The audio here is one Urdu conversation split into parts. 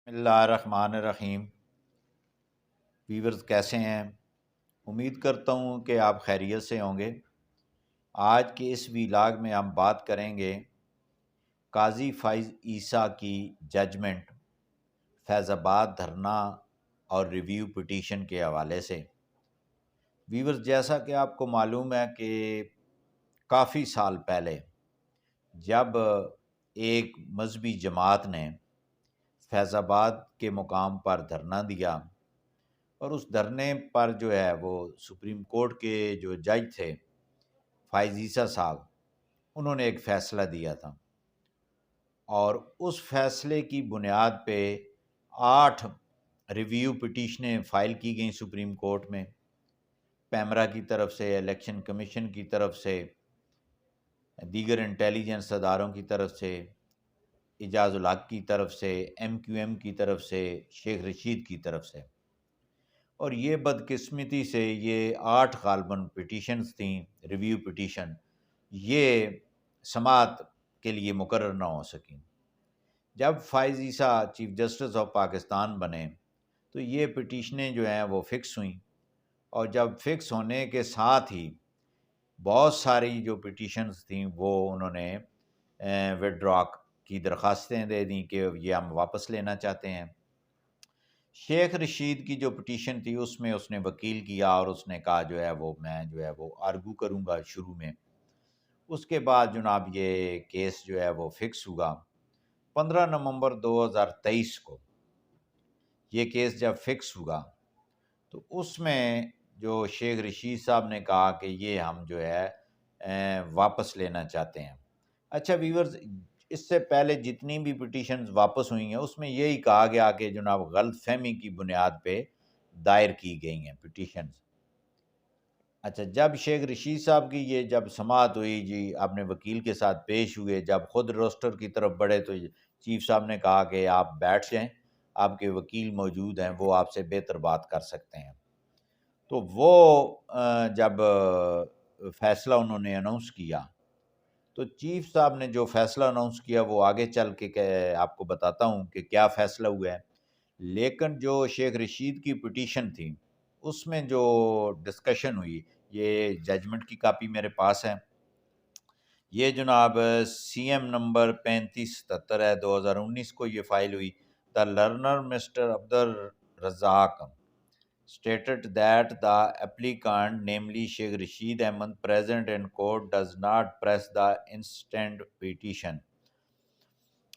بسم اللہ الرحمن الرحیم۔ ویورز کیسے ہیں؟ امید کرتا ہوں کہ آپ خیریت سے ہوں گے۔ آج کے اس ویلاگ میں ہم بات کریں گے قاضی فائز عیسیٰ کی ججمنٹ فیض آباد دھرنا اور ریویو پٹیشن کے حوالے سے۔ ویورز جیسا کہ آپ کو معلوم ہے کہ کافی سال پہلے جب ایک مذہبی جماعت نے فیض آباد کے مقام پر دھرنا دیا اور اس دھرنے پر جو ہے وہ سپریم کورٹ کے جو جج تھے فائز عیسیٰ صاحب، انہوں نے ایک فیصلہ دیا تھا اور اس فیصلے کی بنیاد پہ 8 ریویو پٹیشنیں فائل کی گئیں سپریم کورٹ میں، پیمرا کی طرف سے، الیکشن کمیشن کی طرف سے، دیگر انٹیلیجنس اداروں کی طرف سے، اعجاز الحق کی طرف سے، ایم کیو ایم کی طرف سے، شیخ رشید کی طرف سے۔ اور یہ بدقسمتی سے یہ 8 غالباً پٹیشنز تھیں، ریویو پٹیشن، یہ سماعت کے لیے مقرر نہ ہو سکیں۔ جب فائز عیسیٰ چیف جسٹس آف پاکستان بنے تو یہ پٹیشنیں جو ہیں وہ فکس ہوئیں، اور جب فکس ہونے کے ساتھ ہی بہت ساری جو پٹیشنز تھیں وہ انہوں نے وڈرا کی درخواستیں دے دیں کہ یہ ہم واپس لینا چاہتے ہیں۔ شیخ رشید کی جو پٹیشن تھی اس میں اس نے وکیل کیا اور اس نے کہا جو ہے وہ آرگو کروں گا شروع میں۔ اس کے بعد جناب یہ کیس جو ہے وہ فکس ہوا 15 نومبر 2023 کو۔ یہ کیس جب فکس ہوا تو اس میں جو شیخ رشید صاحب نے کہا کہ یہ ہم جو ہے واپس لینا چاہتے ہیں۔ اچھا ویورز، اس سے پہلے جتنی بھی پٹیشنز واپس ہوئی ہیں اس میں یہی کہا گیا کہ جناب غلط فہمی کی بنیاد پہ دائر کی گئی ہیں پٹیشنز۔ اچھا، جب شیخ رشید صاحب کی یہ جب سماعت ہوئی، جی اپنے وکیل کے ساتھ پیش ہوئے، جب خود روسٹر کی طرف بڑھے تو چیف صاحب نے کہا کہ آپ بیٹھ جائیں، آپ کے وکیل موجود ہیں، وہ آپ سے بہتر بات کر سکتے ہیں۔ تو وہ جب فیصلہ انہوں نے اناؤنس کیا تو چیف صاحب نے جو فیصلہ اناؤنس کیا وہ آگے چل کے آپ کو بتاتا ہوں کہ کیا فیصلہ ہوا ہے۔ لیکن جو شیخ رشید کی پٹیشن تھی اس میں جو ڈسکشن ہوئی، یہ ججمنٹ کی کاپی میرے پاس ہے، یہ جناب سی ایم نمبر 3577 ہے، 2019 کو یہ فائل ہوئی۔ The learner mister Abdul Razzaq stated that the applicant, namely Sheikh Rashid Ahmed, present in court, does not press the instant petition۔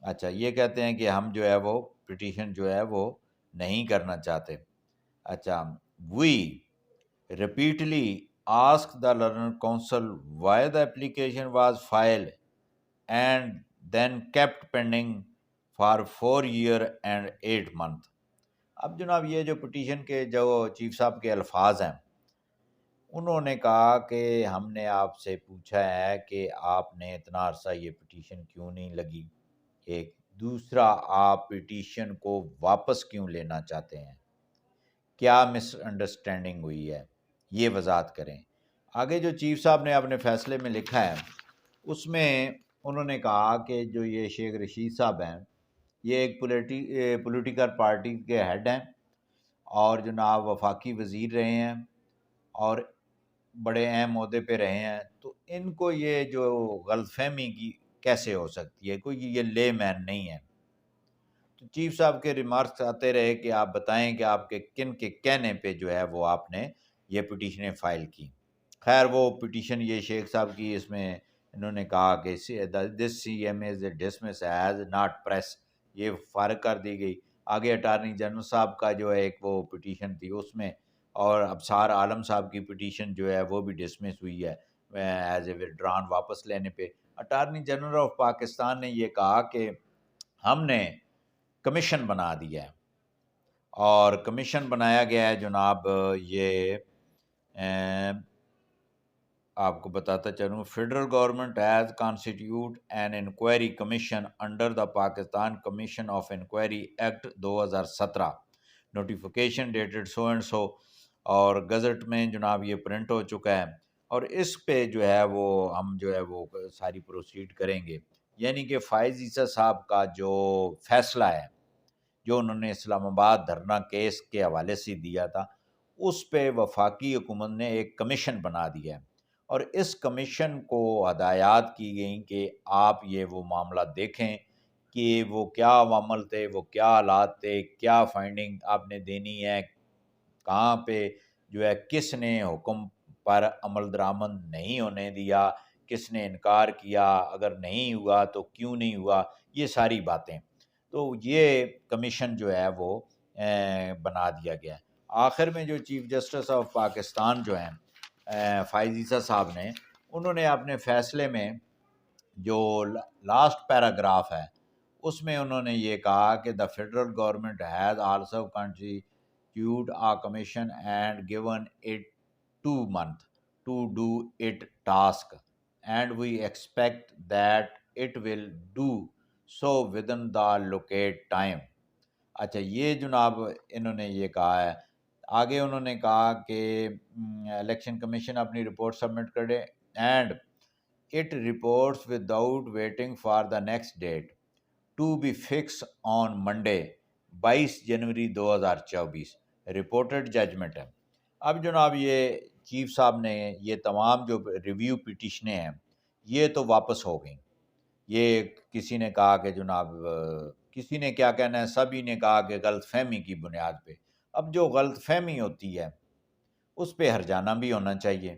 اچھا، یہ کہتے ہیں کہ ہم جو ہے وہ پٹیشن جو ہے وہ نہیں کرنا چاہتے۔ اچھا، we repeatedly asked the learned counsel why the application was filed and then kept pending for 4 years and 8 months۔ اب جناب یہ جو پٹیشن کے جو چیف صاحب کے الفاظ ہیں، انہوں نے کہا کہ ہم نے آپ سے پوچھا ہے کہ آپ نے اتنا عرصہ یہ پٹیشن کیوں نہیں لگی، ایک دوسرا آپ پٹیشن کو واپس کیوں لینا چاہتے ہیں، کیا مس انڈرسٹینڈنگ ہوئی ہے، یہ وضاحت کریں۔ آگے جو چیف صاحب نے اپنے فیصلے میں لکھا ہے اس میں انہوں نے کہا کہ جو یہ شیخ رشید صاحب ہیں یہ ایک پولیٹیکل پارٹی کے ہیڈ ہیں اور جناب وفاقی وزیر رہے ہیں اور بڑے اہم عہدے پہ رہے ہیں، تو ان کو یہ جو غلط فہمی کی کیسے ہو سکتی ہے، کوئی یہ لے مین نہیں ہے۔ تو چیف صاحب کے ریمارکس آتے رہے کہ آپ بتائیں کہ آپ کے کن کے کہنے پہ جو ہے وہ آپ نے یہ پٹیشنیں فائل کی۔ خیر وہ پٹیشن یہ شیخ صاحب کی، اس میں انہوں نے کہا کہ this C M is dismiss as not press, یہ فارغ کر دی گئی۔ آگے اٹارنی جنرل صاحب کا جو ہے ایک وہ پٹیشن تھی اس میں، اور ابصار عالم صاحب کی پٹیشن جو ہے وہ بھی ڈسمس ہوئی ہے ایز اے وڈران، واپس لینے پہ۔ اٹارنی جنرل آف پاکستان نے یہ کہا کہ ہم نے کمیشن بنا دیا ہے، اور کمیشن بنایا گیا ہے جناب، یہ آپ کو بتاتا چلوں، federal government has constitute an inquiry commission under the Pakistan commission of inquiry act 2017، notification dated so and so, اور گزٹ میں جناب یہ پرنٹ ہو چکا ہے، اور اس پہ جو ہے وہ ہم جو ہے وہ ساری پروسیڈ کریں گے۔ یعنی کہ فائز عیسیٰ صاحب کا جو فیصلہ ہے جو انہوں نے اسلام آباد دھرنا کیس کے حوالے سے دیا تھا، اس پہ وفاقی حکومت نے ایک کمیشن بنا دیا ہے، اور اس کمیشن کو ہدایات کی گئیں کہ آپ یہ وہ معاملہ دیکھیں کہ وہ کیا عوامل تھے، وہ کیا حالات تھے، کیا فائنڈنگ آپ نے دینی ہے، کہاں پہ جو ہے کس نے حکم پر عمل درآمد نہیں ہونے دیا، کس نے انکار کیا، اگر نہیں ہوا تو کیوں نہیں ہوا، یہ ساری باتیں۔ تو یہ کمیشن جو ہے وہ بنا دیا گیا ہے۔ آخر میں جو چیف جسٹس آف پاکستان جو ہیں فائز عیسیٰ صاحب نے، انہوں نے اپنے فیصلے میں جو لاسٹ پیراگراف ہے اس میں انہوں نے یہ کہا کہ the federal government has also constituted a commission and given it 2 months to do it task and we expect that it will do so within the locate time. اچھا، یہ جناب انہوں نے یہ کہا ہے۔ آگے انہوں نے کہا کہ الیکشن کمیشن اپنی رپورٹ سبمٹ کرے and it reports without waiting for the next date to be fix on Monday 22 January 2024 reported judgment ہے۔ اب جناب یہ چیف صاحب نے یہ تمام جو ریویو پٹیشنیں ہیں یہ تو واپس ہو گئیں۔ یہ کسی نے کہا کہ جناب کسی نے کیا کہنا ہے، سبھی نے کہا کہ غلط فہمی کی بنیاد پہ۔ اب جو غلط فہمی ہوتی ہے اس پہ ہرجانہ بھی ہونا چاہیے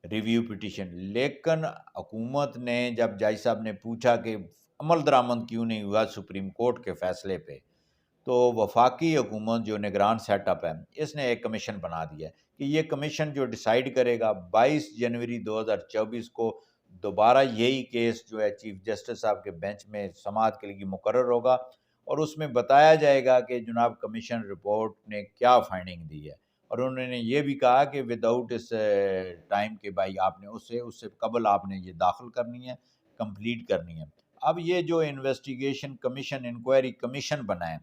ریویو پٹیشن، لیکن حکومت نے جب جج صاحب نے پوچھا کہ عمل درآمد کیوں نہیں ہوا سپریم کورٹ کے فیصلے پہ، تو وفاقی حکومت جو نگران سیٹ اپ ہے اس نے ایک کمیشن بنا دیا ہے کہ یہ کمیشن جو ڈیسائیڈ کرے گا 22 جنوری 2024 کو دوبارہ یہی کیس جو ہے چیف جسٹس صاحب کے بینچ میں سماعت کے لیے مقرر ہوگا، اور اس میں بتایا جائے گا کہ جناب کمیشن رپورٹ نے کیا فائنڈنگ دی ہے، اور انہوں نے یہ بھی کہا کہ وداؤٹ اس ٹائم کے بھائی آپ نے اس سے قبل آپ نے یہ داخل کرنی ہے، کمپلیٹ کرنی ہے۔ اب یہ جو انویسٹیگیشن کمیشن انکوائری کمیشن بنا ہے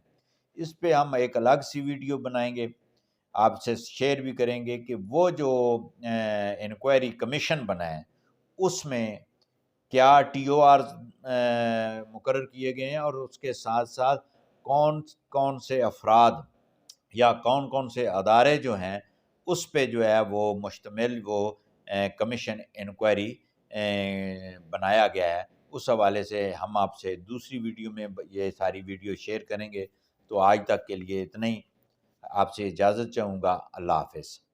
اس پہ ہم ایک الگ سی ویڈیو بنائیں گے، آپ سے شیئر بھی کریں گے کہ وہ جو انکوائری کمیشن بنا ہے اس میں کیا ٹی او آر مقرر کیے گئے ہیں، اور اس کے ساتھ ساتھ کون کون سے افراد یا کون کون سے ادارے جو ہیں اس پہ جو ہے وہ مشتمل وہ کمیشن انکوائری بنایا گیا ہے۔ اس حوالے سے ہم آپ سے دوسری ویڈیو میں یہ ساری ویڈیو شیئر کریں گے۔ تو آج تک کے لیے اتنا ہی، آپ سے اجازت چاہوں گا۔ اللہ حافظ۔